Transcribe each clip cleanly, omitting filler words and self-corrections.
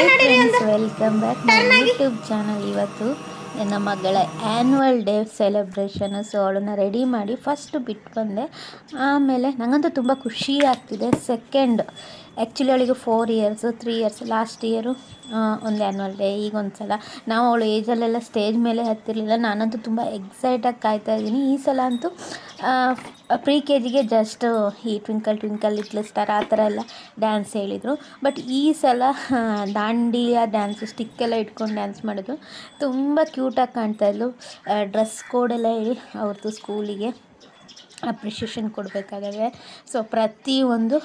Friends, welcome back ನನ್ನ YouTube channel. ಇವತ್ತು ನನ್ನ ಮಗಳ ಆ್ಯನ್ಯುವಲ್ ಡೇ ಸೆಲೆಬ್ರೇಷನ್. ಸೊ ಅವಳನ್ನ ರೆಡಿ ಮಾಡಿ ಫಸ್ಟ್ ಬಿಟ್ಟು ಬಂದೆ. ಆಮೇಲೆ ನನಗಂತೂ ತುಂಬ ಖುಷಿ ಆಗ್ತಿದೆ. ಸೆಕೆಂಡ್ ಆ್ಯಕ್ಚುಲಿ ಅವಳಿಗೆ 4 ಇಯರ್ಸು 3 ಇಯರ್ಸ್. ಲಾಸ್ಟ್ ಇಯರು ಒಂದು ಆ್ಯನ್ಯುವಲ್ ಡೇ, ಈಗ ಒಂದು ಸಲ ನಾವು ಅವಳು ಏಜಲ್ಲೆಲ್ಲ ಸ್ಟೇಜ್ ಮೇಲೆ ಹತ್ತಿರಲಿಲ್ಲ. ನಾನಂತೂ ತುಂಬ ಎಕ್ಸೈಟಾಗಿ ಕಾಯ್ತಾ ಇದ್ದೀನಿ. ಈ ಸಲ ಅಂತೂ ಪ್ರೀ ಕೆ ಜಿಗೆ ಜಸ್ಟ್ ಈ ಟ್ವಿಂಕಲ್ ಟ್ವಿಂಕಲ್ ಲಿಟ್ಲ್ ಸ್ಟಾರ್ ಆ ಥರ ಎಲ್ಲ ಡ್ಯಾನ್ಸ್ ಹೇಳಿದರು. ಬಟ್ ಈ ಸಲ ದಾಂಡಿಯ ಡ್ಯಾನ್ಸು ಸ್ಟಿಕ್ಕೆಲ್ಲ ಇಟ್ಕೊಂಡು ಡ್ಯಾನ್ಸ್ ಮಾಡೋದು ತುಂಬ ಕ್ಯೂಟಾಗಿ ಕಾಣ್ತಾಯಿದ್ಲು. ಡ್ರೆಸ್ ಕೋಡೆಲ್ಲ ಹೇಳಿ ಅವ್ರದ್ದು ಸ್ಕೂಲಿಗೆ ಅಪ್ರಿಷಿಯೇಷನ್ ಕೊಡಬೇಕಾದ್ರೆ ಸೊ ಪ್ರತಿಯೊಂದು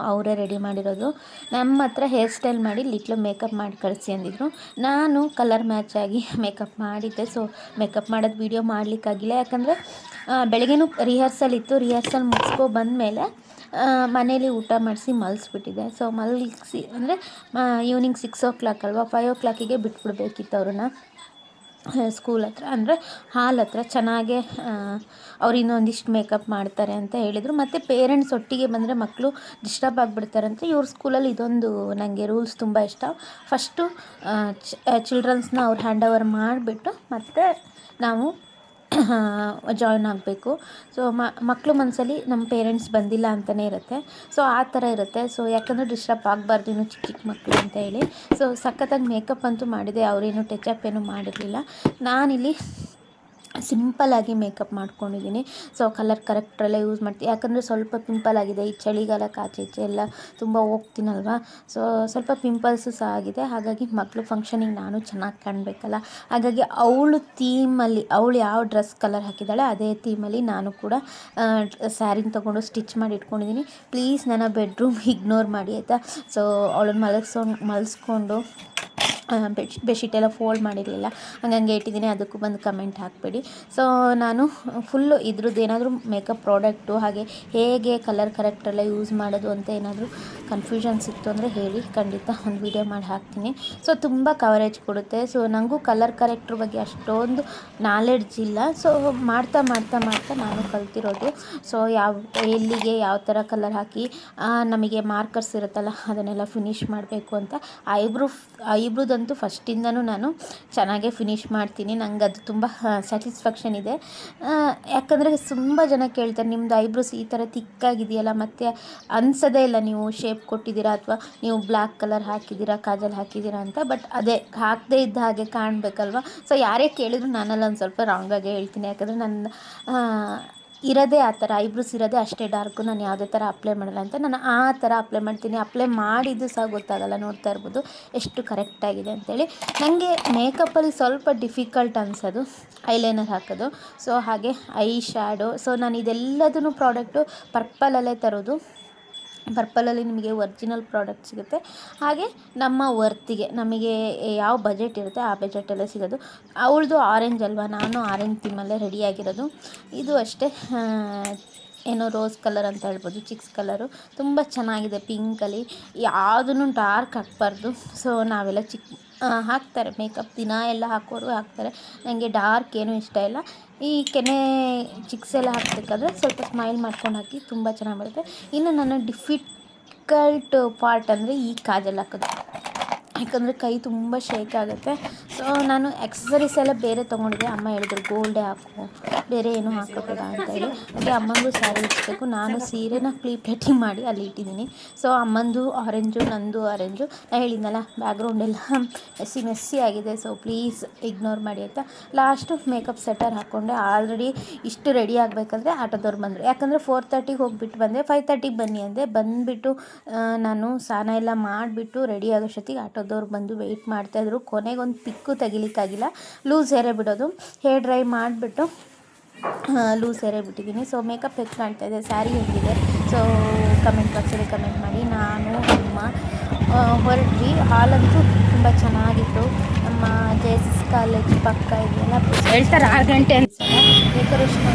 ಅವರೇ ರೆಡಿ ಮಾಡಿರೋದು. ನಮ್ಮ ಹತ್ರ ಹೇರ್ ಸ್ಟೈಲ್ ಮಾಡಿ ಲಿಟ್ಲು ಮೇಕಪ್ ಮಾಡಿ ಕಳಿಸಿ ಅಂದಿದ್ರು. ನಾನು ಕಲರ್ ಮ್ಯಾಚ್ ಆಗಿ ಮೇಕಪ್ ಮಾಡಿದ್ದೆ. ಸೊ ಮೇಕಪ್ ಮಾಡೋದು ವೀಡಿಯೋ ಮಾಡಲಿಕ್ಕಾಗಿಲ್ಲ, ಯಾಕಂದರೆ ಬೆಳಗ್ಗೆನೂ ರಿಹರ್ಸಲ್ ಇತ್ತು. ರಿಹರ್ಸಲ್ ಮುಗಿಸ್ಕೊ ಬಂದಮೇಲೆ ಮನೇಲಿ ಊಟ ಮಾಡಿಸಿ ಮಲಗಿಸ್ಬಿಟ್ಟಿದ್ದೆ. ಸೊ ಮಲಗಿಸಿ ಅಂದರೆ ಈವ್ನಿಂಗ್ 6 o'clock ಅಲ್ವಾ, 5 o'clock ಬಿಟ್ಬಿಡ್ಬೇಕಿತ್ತು ಅವ್ರನ್ನ ಸ್ಕೂಲ್ ಹತ್ರ, ಅಂದರೆ ಹಾಲ್ ಹತ್ರ. ಚೆನ್ನಾಗೇ ಅವ್ರು ಇನ್ನೊಂದಿಷ್ಟು ಮೇಕಪ್ ಮಾಡ್ತಾರೆ ಅಂತ ಹೇಳಿದರು. ಮತ್ತು ಪೇರೆಂಟ್ಸ್ ಒಟ್ಟಿಗೆ ಬಂದರೆ ಮಕ್ಕಳು ಡಿಸ್ಟರ್ಬ್ ಆಗಿಬಿಡ್ತಾರೆ ಅಂತ ಇವ್ರ ಸ್ಕೂಲಲ್ಲಿ ಇದೊಂದು ನನಗೆ ರೂಲ್ಸ್ ತುಂಬ ಇಷ್ಟ. ಫಸ್ಟು ಚಿಲ್ಡ್ರನ್ಸ್ನ ಅವ್ರು ಹ್ಯಾಂಡ್ ಓವರ್ ಮಾಡಿಬಿಟ್ಟು ಮತ್ತೆ ನಾವು ಜಾಯ್ನ್ ಆಗಬೇಕು. ಸೊ ಮಕ್ಕಳು ಮನಸ್ಸಲ್ಲಿ ನಮ್ಮ ಪೇರೆಂಟ್ಸ್ ಬಂದಿಲ್ಲ ಅಂತಲೇ ಇರುತ್ತೆ. ಸೊ ಆ ಥರ ಇರುತ್ತೆ. ಸೊ ಯಾಕಂದರೆ ಡಿಸ್ಟರ್ಬ್ ಆಗಬಾರ್ದು ಇನ್ನು ಚಿಕ್ಕ ಚಿಕ್ಕ ಮಕ್ಕಳು ಅಂತ ಹೇಳಿ. ಸೊ ಸಖತ್ತಾಗಿ ಮೇಕಪ್ ಅಂತೂ ಮಾಡಿದೆ. ಅವರೇನು ಟಚಪ್ ಏನೂ ಮಾಡಿರಲಿಲ್ಲ. ನಾನಿಲ್ಲಿ ಸಿಂಪಲ್ಲಾಗಿ ಮೇಕಪ್ ಮಾಡ್ಕೊಂಡಿದ್ದೀನಿ. ಸೊ ಕಲರ್ ಕರೆಕ್ಟ್ರೆಲ್ಲ ಯೂಸ್ ಮಾಡ್ತೀನಿ, ಯಾಕಂದರೆ ಸ್ವಲ್ಪ ಪಿಂಪಲ್ ಆಗಿದೆ. ಈ ಚಳಿಗಾಲಕ್ಕೆ ಆಚೆ ಈಚೆ ಎಲ್ಲ ತುಂಬ ಹೋಗ್ತೀನಲ್ವ, ಸೊ ಸ್ವಲ್ಪ ಪಿಂಪಲ್ಸು ಸಹ ಆಗಿದೆ. ಹಾಗಾಗಿ ಮಕ್ಕಳು ಫಂಕ್ಷನಿಗೆ ನಾನು ಚೆನ್ನಾಗಿ ಕಾಣಬೇಕಲ್ಲ, ಹಾಗಾಗಿ ಅವಳು ಥೀಮಲ್ಲಿ ಅವಳು ಯಾವ ಡ್ರೆಸ್ ಕಲರ್ ಹಾಕಿದ್ದಾಳೆ ಅದೇ ಥೀಮಲ್ಲಿ ನಾನು ಕೂಡ ಸ್ಯಾರಿನ ತೊಗೊಂಡು ಸ್ಟಿಚ್ ಮಾಡಿ ಇಟ್ಕೊಂಡಿದ್ದೀನಿ. ಪ್ಲೀಸ್ ನನ್ನ ಬೆಡ್ರೂಮ್ ಇಗ್ನೋರ್ ಮಾಡಿ ಆಯಿತಾ. ಸೊ ಅವಳನ್ನ ಮಲಗಿಸ್ಕೊಂಡು ಬೆಡ್ಶೀಟೆಲ್ಲ ಫೋಲ್ಡ್ ಮಾಡಿರಲಿಲ್ಲ, ಹಂಗಂಗೆ ಇಟ್ಟಿದ್ದೀನಿ. ಅದಕ್ಕೂ ಬಂದು ಕಮೆಂಟ್ ಹಾಕಬೇಡಿ. ಸೊ ನಾನು ಫುಲ್ಲು ಇದ್ರದ್ದು ಏನಾದರೂ ಮೇಕಪ್ ಪ್ರಾಡಕ್ಟು ಹಾಗೆ ಹೇಗೆ ಕಲರ್ ಕರೆಕ್ಟೆಲ್ಲ ಯೂಸ್ ಮಾಡೋದು ಅಂತ ಏನಾದರೂ ಕನ್ಫ್ಯೂಷನ್ಸ್ ಇತ್ತು ಅಂದರೆ ಹೇಳಿ, ಖಂಡಿತ ಒಂದು ವಿಡಿಯೋ ಮಾಡಿ ಹಾಕ್ತೀನಿ. ಸೊ ತುಂಬ ಕವರೇಜ್ ಕೊಡುತ್ತೆ. ಸೊ ನನಗೂ ಕಲರ್ ಕರೆಕ್ಟ್ರ್ ಬಗ್ಗೆ ಅಷ್ಟೊಂದು ನಾಲೆಡ್ಜ್ ಇಲ್ಲ. ಸೊ ಮಾಡ್ತಾ ಮಾಡ್ತಾ ಮಾಡ್ತಾ ನಾನು ಕಲ್ತಿರೋದು. ಸೊ ಎಲ್ಲಿಗೆ ಯಾವ ಥರ ಕಲರ್ ಹಾಕಿ ನಮಗೆ ಮಾರ್ಕರ್ಸ್ ಇರುತ್ತಲ್ಲ ಅದನ್ನೆಲ್ಲ ಫಿನಿಷ್ ಮಾಡಬೇಕು ಅಂತ. ಐಬ್ರೂದಂತೂ ಫಸ್ಟಿಂದನೂ ನಾನು ಚೆನ್ನಾಗೇ ಫಿನಿಷ್ ಮಾಡ್ತೀನಿ. ನಂಗೆ ಅದು ತುಂಬ ಸ್ಯಾಟಿಸ್ಫ್ಯಾಕ್ಷನ್ ಇದೆ. ಯಾಕಂದರೆ ತುಂಬ ಜನ ಕೇಳ್ತಾರೆ, ನಿಮ್ಮದು ಐಬ್ರೋಸ್ ಈ ಥರ ತಿಕ್ಕಾಗಿದೆಯಲ್ಲ, ಮತ್ತು ಅನ್ಸೋದೇ ಇಲ್ಲ ನೀವು ಶೇಪ್ ಕೊಟ್ಟಿದ್ದೀರಾ ಅಥವಾ ನೀವು ಬ್ಲ್ಯಾಕ್ ಕಲರ್ ಹಾಕಿದ್ದೀರಾ, ಕಾಜಲ್ ಹಾಕಿದ್ದೀರಾ ಅಂತ. ಬಟ್ ಅದೇ ಹಾಕದೇ ಇದ್ದ ಹಾಗೆ ಕಾಣಬೇಕಲ್ವ. ಸೊ ಯಾರೇ ಕೇಳಿದ್ರು ನಾನೆಲ್ಲ ಒಂದು ಸ್ವಲ್ಪ ರಾಂಗಾಗೇ ಹೇಳ್ತೀನಿ, ಯಾಕಂದರೆ ನನ್ನ ಇರೋದೇ ಆ ಥರ ಐಬ್ರೋಸ್ ಇರೋದೇ ಅಷ್ಟೇ ಡಾರ್ಕು. ನಾನು ಯಾವುದೇ ಥರ ಅಪ್ಲೈ ಮಾಡಲ್ಲ ಅಂತ ನಾನು ಆ ಥರ ಅಪ್ಲೈ ಮಾಡ್ತೀನಿ. ಅಪ್ಲೈ ಮಾಡಿದ್ದು ಸಹ ಗೊತ್ತಾಗಲ್ಲ, ನೋಡ್ತಾ ಇರ್ಬೋದು ಎಷ್ಟು ಕರೆಕ್ಟಾಗಿದೆ ಅಂತೇಳಿ. ನನಗೆ ಮೇಕಪ್ಪಲ್ಲಿ ಸ್ವಲ್ಪ ಡಿಫಿಕಲ್ಟ್ ಅನಿಸೋದು ಐಲೈನರ್ ಹಾಕೋದು. ಸೊ ಹಾಗೆ ಐ ಶ್ಯಾಡೋ. ಸೊ ನಾನು ಇದೆಲ್ಲದೂ ಪ್ರಾಡಕ್ಟು ಪರ್ಪಲಲ್ಲೇ ತರೋದು. ಪರ್ಪಲಲ್ಲಿ ನಿಮಗೆ ಒರಿಜಿನಲ್ ಪ್ರಾಡಕ್ಟ್ ಸಿಗುತ್ತೆ. ಹಾಗೆ ನಮ್ಮ ವರ್ತಿಗೆ ನಮಗೆ ಯಾವ ಬಜೆಟ್ ಇರುತ್ತೆ ಆ ಬಜೆಟಲ್ಲೇ ಸಿಗೋದು. ಅವಳದು ಆರೆಂಜ್ ಅಲ್ವಾ, ನಾನು ಆರೆಂಜ್ ಥೀಮಲ್ಲೇ ರೆಡಿಯಾಗಿರೋದು. ಇದು ಅಷ್ಟೇ ಏನೋ ರೋಸ್ ಕಲರ್ ಅಂತ ಹೇಳ್ಬೋದು, ಚಿಕ್ಸ್ ಕಲರು ತುಂಬ ಚೆನ್ನಾಗಿದೆ. ಪಿಂಕಲ್ಲಿ ಯಾವುದೂ ಡಾರ್ಕ್ ಹಾಕಬಾರ್ದು. ಸೊ ನಾವೆಲ್ಲ ಹಾಕ್ತಾರೆ ಮೇಕಪ್ ದಿನ ಎಲ್ಲ ಹಾಕೋರು ಹಾಕ್ತಾರೆ. ನನಗೆ ಡಾರ್ಕ್ ಏನೂ ಇಷ್ಟ ಇಲ್ಲ. ಈ ಕೆನೆ ಚಿಕ್ಸ್ ಎಲ್ಲ ಹಾಕಬೇಕಾದ್ರೆ ಸ್ವಲ್ಪ ಸ್ಮೈಲ್ ಮಾಡ್ಕೊಂಡು ಹಾಕಿ, ತುಂಬ ಚೆನ್ನಾಗಿ ಬರುತ್ತೆ. ಇನ್ನು ನನ್ನ ಡಿಫಿಕಲ್ಟ್ ಪಾರ್ಟ್ ಅಂದರೆ ಈ ಕಾಜಲ್ ಹಾಕೋದು, ಯಾಕಂದರೆ ಕೈ ತುಂಬ ಶೇಕ್ ಆಗುತ್ತೆ. ಸೊ ನಾನು ಎಕ್ಸಸರೀಸ್ ಎಲ್ಲ ಬೇರೆ ತೊಗೊಂಡಿದ್ದೆ. ಅಮ್ಮ ಹೇಳಿದ್ರು ಗೋಲ್ಡೇ ಹಾಕು, ಬೇರೆ ಏನೂ ಹಾಕೋಬೇಡ ಅಂತ ಹೇಳಿ. ಹಾಗೆ ಅಮ್ಮಂಗೂ ಸ್ಯಾರಿ ಇಟ್ಬೇಕು. ನಾನು ಸೀರೆನ ಪ್ಲೇಟಿಂಗ್ ಮಾಡಿ ಅಲ್ಲಿ ಇಟ್ಟಿದ್ದೀನಿ. ಸೊ ಅಮ್ಮಂದು ಆರೆಂಜು, ನಂದು ಆರೆಂಜು. ನಾನು ಹೇಳಿದ್ನಲ್ಲ ಬ್ಯಾಕ್ಗ್ರೌಂಡೆಲ್ಲ ಮೆಸ್ಸಿ ಆಗಿದೆ. ಸೊ ಪ್ಲೀಸ್ ಇಗ್ನೋರ್ ಮಾಡಿ ಆಯಿತಾ. ಲಾಸ್ಟು ಮೇಕಪ್ ಸೆಟರ್ ಹಾಕ್ಕೊಂಡೆ. ಆಲ್ರೆಡಿ ಇಷ್ಟು ರೆಡಿ ಆಗಬೇಕಾದ್ರೆ ಆಟೋದವ್ರು ಬಂದರು. ಯಾಕಂದರೆ 4:30 ಹೋಗಿಬಿಟ್ಟು ಬಂದೆ, 5:30 ಬನ್ನಿ ಅಂದೆ. ಬಂದುಬಿಟ್ಟು ನಾನು ಸ್ನಾನ ಎಲ್ಲ ಮಾಡಿಬಿಟ್ಟು ರೆಡಿ ಆಗೋಷ್ಟೊತ್ತಿಗೆ ಆಟೋದವ್ರು ಬಂದು ವೆಯ್ಟ್ ಮಾಡ್ತಾಯಿದ್ರು. ಕೊನೆಗೆ ಒಂದು ಪಿಕ್ಕು ತೆಗಿಲಿಕ್ಕಾಗಿಲ್ಲ, ಲೂಸ್ ಹೇರೇ ಬಿಡೋದು. ಹೇರ್ ಡ್ರೈ ಮಾಡಿಬಿಟ್ಟು ಲೂಸ್ ಹೇರೇ ಬಿಟ್ಟಿದ್ದೀನಿ. ಸೊ ಮೇಕಪ್ ಹೇಗೆ ಕಾಣ್ತಾಯಿದೆ, ಸ್ಯಾರಿ ಹೇಗಿದೆ, ಸೊ ಕಮೆಂಟ್ ಬಾಕ್ಸಲ್ಲಿ ಕಮೆಂಟ್ ಮಾಡಿ. ನಾನು ಅಮ್ಮ ಹೊರಟ್ವಿ. ಹಾಲಂತೂ ತುಂಬ ಚೆನ್ನಾಗಿತ್ತು. ನಮ್ಮ JSS ಕಾಲೇಜ್ ಪಕ್ಕ ಇದೆಯಲ್ಲ, ಹೇಳ್ತಾರೆ 6 ಗಂಟೆ ಅನ್ಸಲ್ಲ. ಡೆಕೋರೇಷನ್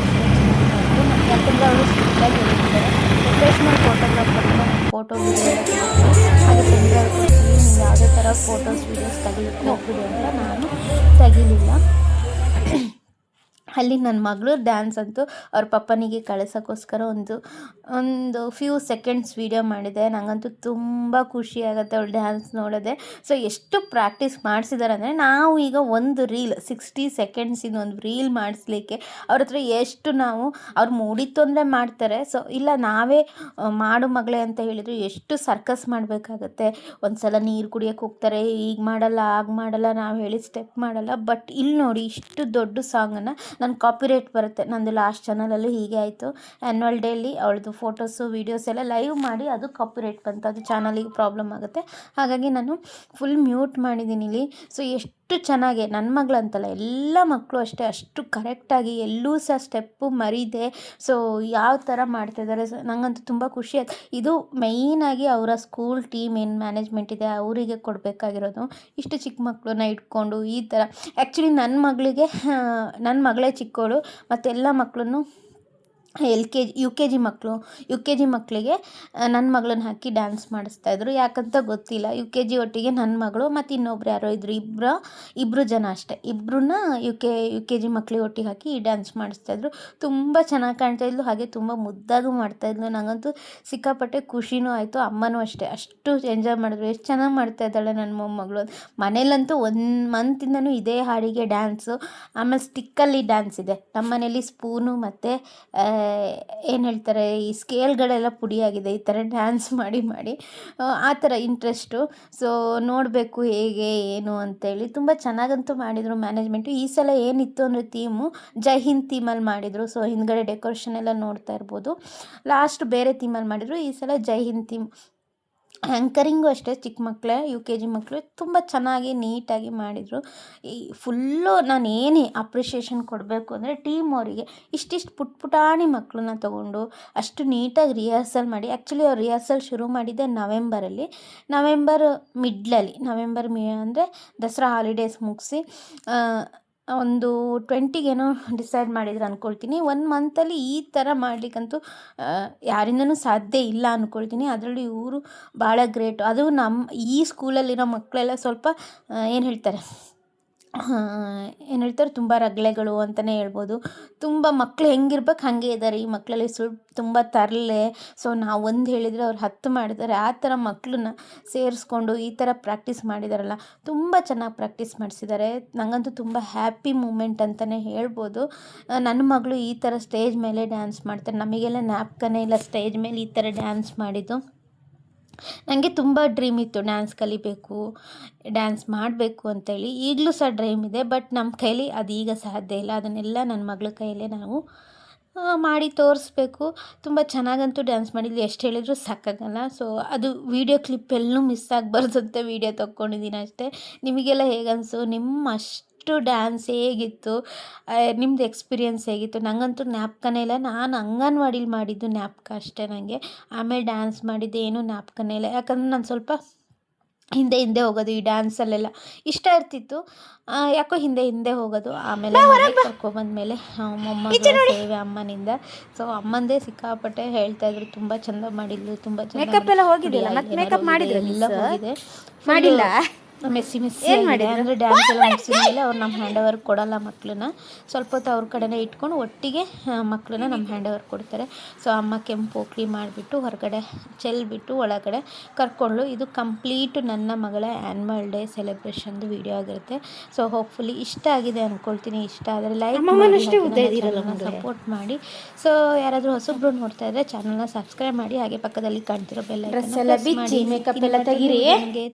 ಯಾಕಂದರೆ ಅವರು ಸ್ಟ್ರಿಕ್ಟಾಗಿ ಹೇಳಿದ್ದಾರೆ. ಪ್ರೊಫೆಷ್ನಲ್ ಫೋಟೋಗ್ರಾಫರ್ನ ಫೋಟೋ ವೀಡಿಯೋ ಹಾಗೆ ಪೆನ್ಡ್ರೈವ್ ಕೊಡ್ತೀವಿ, ನೀವು ಯಾವುದೇ ಥರ ಫೋಟೋಸ್ ವೀಡಿಯೋಸ್ ತೆಗಿಲಿಕ್ಕೆ ಹೋಗ್ಬಿಡಿ ಅಂತ ನಾನು ತೆಗಿಲಿಲ್ಲ. ಅಲ್ಲಿ ನನ್ನ ಮಗಳು ಡ್ಯಾನ್ಸ್ ಅಂತೂ ಅವ್ರ ಪಪ್ಪನಿಗೆ ಕಳಿಸೋಕ್ಕೋಸ್ಕರ ಒಂದು ಫ್ಯೂ ಸೆಕೆಂಡ್ಸ್ ವೀಡಿಯೋ ಮಾಡಿದೆ. ನನಗಂತೂ ತುಂಬ ಖುಷಿ ಆಗುತ್ತೆ ಅವಳು ಡ್ಯಾನ್ಸ್ ನೋಡೋದೆ. ಸೊ ಎಷ್ಟು ಪ್ರಾಕ್ಟೀಸ್ ಮಾಡಿಸಿದ್ದಾರೆ ಅಂದರೆ, ನಾವು ಈಗ ಒಂದು ರೀಲ್ 60 ಸೆಕೆಂಡ್ಸಿಂದ ಒಂದು ರೀಲ್ ಮಾಡಿಸ್ಲಿಕ್ಕೆ ಅವ್ರ ಹತ್ರ ಎಷ್ಟು ಅವ್ರು ಮೂಡಿತ್ತು ಅಂದರೆ ಮಾಡ್ತಾರೆ. ಸೊ ಇಲ್ಲ ನಾವೇ ಮಾಡು ಮಗಳೇ ಅಂತ ಹೇಳಿದ್ರು ಎಷ್ಟು ಸರ್ಕಸ್ ಮಾಡಬೇಕಾಗತ್ತೆ. ಒಂದು ಸಲ ನೀರು ಕುಡಿಯೋಕ್ಕೆ ಹೋಗ್ತಾರೆ, ಈಗ ಮಾಡಲ್ಲ ಆಗ ಮಾಡಲ್ಲ, ನಾವು ಹೇಳಿದ ಸ್ಟೆಪ್ ಮಾಡಲ್ಲ. ಬಟ್ ಇಲ್ಲಿ ನೋಡಿ ಇಷ್ಟು ದೊಡ್ಡ ಸಾಂಗನ್ನು ನನ್ನ ಕಾಪಿರೈಟ್ ಬರುತ್ತೆ. ನಂದು ಲಾಸ್ಟ್ ಚಾನಲಲ್ಲಿ ಹೀಗೆ ಆಯಿತು. ಆ್ಯನ್ಯುವಲ್ ಡೇಲಿ ಅವಳದು ಫೋಟೋಸು ವೀಡಿಯೋಸ್ ಎಲ್ಲ ಲೈವ್ ಮಾಡಿ ಅದು ಕಾಪಿರೈಟ್ ಬಂತು, ಅದು ಚಾನಲಿಗೆ ಪ್ರಾಬ್ಲಮ್ ಆಗುತ್ತೆ. ಹಾಗಾಗಿ ನಾನು ಫುಲ್ ಮ್ಯೂಟ್ ಮಾಡಿದ್ದೀನಿ ಇಲ್ಲಿ. ಸೊ ಎಷ್ಟು ಚೆನ್ನಾಗಿ ನನ್ನ ಮಗಳಂತಲ್ಲ ಎಲ್ಲ ಮಕ್ಕಳು ಅಷ್ಟೇ ಅಷ್ಟು ಕರೆಕ್ಟಾಗಿ ಎಲ್ಲೂ ಸಹ ಸ್ಟೆಪ್ಪು ಮರಿದೆ. ಸೊ ಯಾವ ಥರ ಮಾಡ್ತಾಯಿದ್ದಾರೆ. ನನಗಂತೂ ತುಂಬ ಖುಷಿ ಆಯ್ತು. ಇದು ಮೇಯ್ನಾಗಿ ಅವರ ಸ್ಕೂಲ್ ಟೀಮ್ ಏನು ಮ್ಯಾನೇಜ್ಮೆಂಟ್ ಇದೆ ಅವರಿಗೆ ಕೊಡಬೇಕಾಗಿರೋದು. ಇಷ್ಟು ಚಿಕ್ಕ ಮಕ್ಕಳನ್ನ ಇಟ್ಕೊಂಡು ಈ ಥರ. ಆ್ಯಕ್ಚುಲಿ ನನ್ನ ಮಗಳೇ ಚಿಕ್ಕವಳು, ಮತ್ತು ಎಲ್ಲ ಮಕ್ಕಳನ್ನು ಯು ಕೆ ಜಿ ಮಕ್ಕಳಿಗೆ ನನ್ನ ಮಗಳನ್ನ ಹಾಕಿ ಡ್ಯಾನ್ಸ್ ಮಾಡಿಸ್ತಾಯಿದ್ರು. ಯಾಕಂತ ಗೊತ್ತಿಲ್ಲ. ಯು ಕೆ ಜಿ ನನ್ನ ಮಗಳು ಮತ್ತು ಇನ್ನೊಬ್ರು ಯಾರೋ ಇದ್ದರು, ಇಬ್ಬರು ಜನ ಅಷ್ಟೇ. ಇಬ್ಬರನ್ನ ಯು ಕೆ ಜಿ ಮಕ್ಕಳಿಗೆ ಒಟ್ಟಿಗೆ ಹಾಕಿ ಈ ಡ್ಯಾನ್ಸ್ ಮಾಡಿಸ್ತಾಯಿದ್ರು. ತುಂಬ ಚೆನ್ನಾಗಿ ಕಾಣ್ತಾಯಿದ್ಲು, ಹಾಗೆ ತುಂಬ ಮುದ್ದಾಗೂ ಮಾಡ್ತಾಯಿದ್ಲು. ನನಗಂತೂ ಸಿಕ್ಕಾಪಟ್ಟೆ ಖುಷಿನೂ ಆಯಿತು. ಅಮ್ಮನೂ ಅಷ್ಟೇ ಅಷ್ಟು ಎಂಜಾಯ್ ಮಾಡಿದ್ರು. ಎಷ್ಟು ಚೆನ್ನಾಗಿ ಮಾಡ್ತಾಯಿದ್ದಾಳೆ ನನ್ನ ಮೊಮ್ಮಗಳು. ಮನೇಲಂತೂ 1 ಮಂತಿಂದನೂ ಇದೇ ಹಾಡಿಗೆ ಡ್ಯಾನ್ಸು. ಆಮೇಲೆ ಸ್ಟಿಕ್ಕಲ್ಲಿ ಡ್ಯಾನ್ಸ್ ಇದೆ ನಮ್ಮ ಮನೇಲಿ. ಸ್ಪೂನು ಮತ್ತು ಏನು ಹೇಳ್ತಾರೆ ಈ ಸ್ಕೇಲ್ಗಳೆಲ್ಲ ಪುಡಿಯಾಗಿದೆ ಈ ಥರ ಡ್ಯಾನ್ಸ್ ಮಾಡಿ ಆ ಥರ ಇಂಟ್ರೆಸ್ಟು. ಸೊ ನೋಡಬೇಕು ಹೇಗೆ ಏನು ಅಂತೇಳಿ. ತುಂಬ ಚೆನ್ನಾಗಂತೂ ಮಾಡಿದರು ಮ್ಯಾನೇಜ್ಮೆಂಟು. ಈ ಸಲ ಏನಿತ್ತು ಅಂದರೆ ಥೀಮು ಜೈ ಹಿಂದ್ ಥೀಮಲ್ಲಿ ಮಾಡಿದರು. ಸೊ ಹಿಂದ್ಗಡೆ ಡೆಕೋರೇಷನ್ ಎಲ್ಲ ನೋಡ್ತಾ ಇರ್ಬೋದು. ಲಾಸ್ಟ್ ಬೇರೆ ಥೀಮಲ್ಲಿ ಮಾಡಿದರು, ಈ ಸಲ ಜೈ ಹಿಂದ್ ಥೀಮ್. ಆ್ಯಂಕರಿಂಗು ಅಷ್ಟೇ ಚಿಕ್ಕ ಮಕ್ಕಳೇ, ಯು ಕೆ ಜಿ ಮಕ್ಕಳು ತುಂಬ ಚೆನ್ನಾಗಿ ನೀಟಾಗಿ ಮಾಡಿದರು. ಈ ಫುಲ್ಲು ನಾನು ಏನೇ ಅಪ್ರಿಷಿಯೇಷನ್ ಕೊಡಬೇಕು ಅಂದರೆ ಟೀಮ್ ಅವರಿಗೆ. ಇಷ್ಟಿಷ್ಟು ಪುಟಾಣಿ ಮಕ್ಕಳನ್ನ ತೊಗೊಂಡು ಅಷ್ಟು ನೀಟಾಗಿ ರಿಹರ್ಸಲ್ ಮಾಡಿ. ಆ್ಯಕ್ಚುಲಿ ಅವ್ರು ರಿಹರ್ಸಲ್ ಶುರು ಮಾಡಿದ್ದೆ ನವೆಂಬರ್ ಮಿಡ್ಲಲ್ಲಿ. ಅಂದರೆ ದಸರಾ ಹಾಲಿಡೇಸ್ ಮುಗಿಸಿ ಒಂದು 20ಗೇನೋ ಡಿಸೈಡ್ ಮಾಡಿದ್ರು ಅಂದ್ಕೊಳ್ತೀನಿ. 1 ಮಂತಲ್ಲಿ ಈ ಥರ ಮಾಡಲಿಕ್ಕಂತೂ ಯಾರಿಂದನೂ ಸಾಧ್ಯ ಇಲ್ಲ ಅಂದ್ಕೊಳ್ತೀನಿ. ಅದರಲ್ಲಿ ಇವರು ಭಾಳ ಗ್ರೇಟು. ಅದು ಈ ಸ್ಕೂಲಲ್ಲಿರೋ ಮಕ್ಕಳೆಲ್ಲ ಸ್ವಲ್ಪ ಏನು ಹೇಳ್ತಾರೆ ತುಂಬ ರಗಳೆಗಳು ಅಂತಲೇ ಹೇಳ್ಬೋದು. ತುಂಬ ಮಕ್ಕಳು ಹೆಂಗಿರ್ಬೇಕು ಹಾಗೆ ಇದ್ದಾರೆ ಈ ಮಕ್ಕಳಲ್ಲಿ. ತುಂಬ ತರಲೆ. ಸೊ ನಾವು ಒಂದು ಹೇಳಿದರೆ ಅವ್ರು 10 ಮಾಡಿದ್ದಾರೆ. ಆ ಥರ ಮಕ್ಕಳನ್ನ ಸೇರಿಸ್ಕೊಂಡು ಈ ಥರ ಪ್ರಾಕ್ಟೀಸ್ ಮಾಡಿದಾರಲ್ಲ, ತುಂಬ ಚೆನ್ನಾಗಿ ಪ್ರಾಕ್ಟೀಸ್ ಮಾಡಿಸಿದ್ದಾರೆ. ನನಗಂತೂ ತುಂಬ ಹ್ಯಾಪಿ ಮೂಮೆಂಟ್ ಅಂತಲೇ ಹೇಳ್ಬೋದು. ನನ್ನ ಮಗಳು ಈ ಥರ ಸ್ಟೇಜ್ ಮೇಲೆ ಡ್ಯಾನ್ಸ್ ಮಾಡ್ತಾರೆ. ನಮಗೆಲ್ಲ ಜ್ಞಾಪಕನೇ ಇಲ್ಲ ಸ್ಟೇಜ್ ಮೇಲೆ ಈ ಥರ ಡ್ಯಾನ್ಸ್ ಮಾಡಿದ್ದು. ನನಗೆ ತುಂಬ ಡ್ರೀಮ್ ಇತ್ತು ಡ್ಯಾನ್ಸ್ ಕಲಿಬೇಕು, ಡ್ಯಾನ್ಸ್ ಮಾಡಬೇಕು ಅಂತೇಳಿ. ಈಗಲೂ ಸಹ ಡ್ರೀಮ್ ಇದೆ. ಬಟ್ ನಮ್ಮ ಕೈಲಿ ಅದೀಗ ಸಾಧ್ಯ ಇಲ್ಲ. ಅದನ್ನೆಲ್ಲ ನನ್ನ ಮಗಳ ಕೈಯಲ್ಲೇ ನಾವು ಮಾಡಿ ತೋರಿಸ್ಬೇಕು. ತುಂಬ ಚೆನ್ನಾಗಂತೂ ಡ್ಯಾನ್ಸ್ ಮಾಡಿದ್ಲು, ಎಷ್ಟು ಹೇಳಿದ್ರು ಸಾಕಾಗಲ್ಲ. ಸೊ ಅದು ವೀಡಿಯೋ ಕ್ಲಿಪ್ ಎಲ್ಲೂ ಮಿಸ್ ಆಗಬಾರ್ದು ಅಂತ ವೀಡಿಯೋ ತೊಗೊಂಡಿದ್ದೀನಿ ಅಷ್ಟೇ. ನಿಮಗೆಲ್ಲ ಹೇಗನ್ಸು? ಅಷ್ಟು ಡ್ಯಾನ್ಸ್ ಹೇಗಿತ್ತು? ನಿಮ್ಮದು ಎಕ್ಸ್ಪೀರಿಯನ್ಸ್ ಹೇಗಿತ್ತು? ನನಗಂತೂ ಜ್ಞಾಪಕನೇ ಇಲ್ಲ. ನಾನು ಅಂಗನವಾಡಿಲಿ ಮಾಡಿದ್ದು ಜ್ಞಾಪಕ ಅಷ್ಟೇ ನನಗೆ. ಆಮೇಲೆ ಡ್ಯಾನ್ಸ್ ಮಾಡಿದ್ದು ಏನೂ ಜ್ಞಾಪಕನೇ ಇಲ್ಲ. ಯಾಕಂದರೆ ನಾನು ಸ್ವಲ್ಪ ಹಿಂದೆ ಹೋಗೋದು ಈ ಡ್ಯಾನ್ಸಲ್ಲೆಲ್ಲ ಇಷ್ಟ ಇರ್ತಿತ್ತು. ಯಾಕೋ ಹಿಂದೆ ಹೋಗೋದು. ಆಮೇಲೆ ಕರ್ಕೊಬಂದ್ಮೇಲೆ ಮೊಮ್ಮಗಳ ಸೇವೆ ಅಮ್ಮನಿಂದ. ಸೊ ಅಮ್ಮಂದೇ ಸಿಕ್ಕಾಪಟ್ಟೆ ಹೇಳ್ತಾಯಿದ್ರು, ತುಂಬ ಚಂದ ಮಾಡಿದ್ಲು, ತುಂಬ ಚಂದ ಎಲ್ಲ ಹೋಗಿದೆ, ಮಾಡಿಲ್ಲ ಮೆಸ್ಸಿ ಅಂದರೆ ಡ್ಯಾನ್ಸ್ ಎಲ್ಲ ಮುಗಿಸಿದ ಮೇಲೆ ಅವ್ರು ನಮ್ಮ ಹ್ಯಾಂಡ್ ಓವರ್ ಕೊಡೋಲ್ಲ ಮಕ್ಕಳನ್ನ. ಸ್ವಲ್ಪ ಹೊತ್ತು ಅವ್ರ ಕಡೆನೇ ಇಟ್ಕೊಂಡು ಒಟ್ಟಿಗೆ ಮಕ್ಕಳನ್ನ ನಮ್ಮ ಹ್ಯಾಂಡ್ ಓವರ್ ಕೊಡ್ತಾರೆ. ಸೊ ಅಮ್ಮ ಕೆಂಪು ಪೋಕ್ಲಿ ಮಾಡಿಬಿಟ್ಟು ಹೊರಗಡೆ ಚೆಲ್ಬಿಟ್ಟು ಒಳಗಡೆ ಕರ್ಕೊಂಡು. ಇದು ಕಂಪ್ಲೀಟು ನನ್ನ ಮಗಳ ಆ್ಯನ್ಯುವಲ್ ಡೇ ಸೆಲೆಬ್ರೇಷನ್ದು ವಿಡಿಯೋ ಆಗಿರುತ್ತೆ. ಸೊ ಹೋಪ್ಫುಲಿ ಇಷ್ಟ ಆಗಿದೆ ಅಂದ್ಕೊಳ್ತೀನಿ. ಇಷ್ಟ ಆದರೆ ಲೈಕ್ ಸಪೋರ್ಟ್ ಮಾಡಿ. ಸೊ ಯಾರಾದರೂ ಹೊಸಬ್ರು ನೋಡ್ತಾ ಇದ್ದರೆ ಚಾನಲ್ನ ಸಬ್ಸ್ಕ್ರೈಬ್ ಮಾಡಿ. ಹಾಗೆ ಪಕ್ಕದಲ್ಲಿ ಕಾಣ್ತಿರೋ ಬೆಲ್ ಐಕಾನ್ ಪ್ರೆಸ್ ಮಾಡಿ.